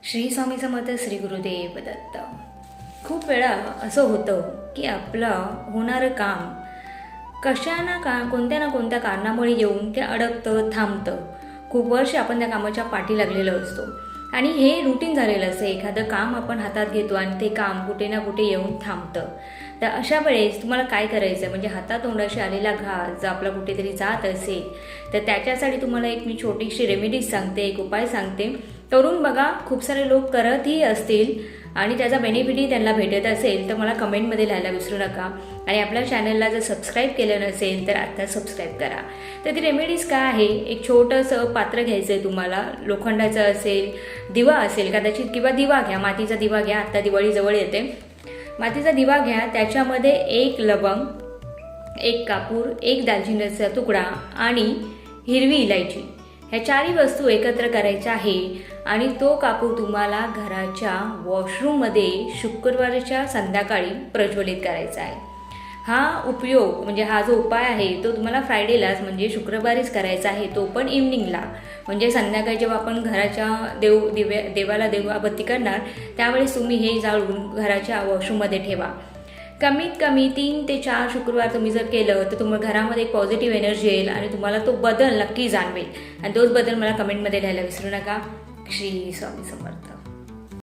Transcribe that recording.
श्री स्वामी समर्थ, श्री गुरुदेव दत्त. खूप वेळा असं होतं की आपलं होणारं काम कोणत्या ना कोणत्या कारणामुळे येऊन ते अडकतं, थांबतं. खूप वर्ष आपण त्या कामाच्या पाठी लागलेलो असतो आणि हे रुटीन झालेलं असतं. एखादं काम आपण हातात घेतो आणि ते काम कुठे ना कुठे येऊन थांबतं. तर अशा वेळेस तुम्हाला काय करायचं, म्हणजे हातातोंडाशी आलेला घास जर आपला कुठेतरी जात असेल तर त्याच्यासाठी तुम्हाला एक मी छोटीशी रेमेडीज सांगते, एक उपाय सांगते. करून बघा. खूप सारे लोक करतही असतील आणि त्याचा बेनिफिटही त्यांना भेटत असेल तर मला कमेंटमध्ये लिहायला विसरू नका. आणि आपल्या चॅनलला जर सबस्क्राईब केलं नसेल तर आत्ता सबस्क्राईब करा. तर ती रेमेडीज काय आहे, एक छोटंसं पात्र घ्यायचं आहे तुम्हाला. लोखंडाचं असेल, दिवा असेल कदाचित, किंवा दिवा घ्या, मातीचा दिवा घ्या. आत्ता दिवाळी जवळ येते. मातीचा दिवा घ्या. त्याच्यामध्ये एक लवंग, एक कापूर, एक दालचिनीचा तुकडा आणि हिरवी इलायची, ह्या चारही वस्तू एकत्र करायच्या आहे. आणि तो कापूर तुम्हाला घराच्या वॉशरूममध्ये शुक्रवारच्या संध्याकाळी प्रज्वलित करायचा आहे. हा उपयोग म्हणजे हा जो उपाय आहे तो तुम्हाला फ्रायडेलाच म्हणजे शुक्रवारीच करायचा आहे, तो पण इव्हनिंगला. म्हणजे संध्याकाळी जेव्हा आपण घराच्या देवाला देवाबत्ती करणार त्यावेळेस तुम्ही हे जाळून घराच्या वॉशरूममध्ये ठेवा. कमीत कमी 3 ते 4 शुक्रवार तुम्ही जर केलं तर तुम्हाला घरामध्ये एक पॉझिटिव्ह एनर्जी येईल आणि तुम्हाला तो बदल नक्की जाणवेल. आणि तोच बदल मला कमेंटमध्ये लिहायला विसरू नका. श्री स्वामी समर्थ.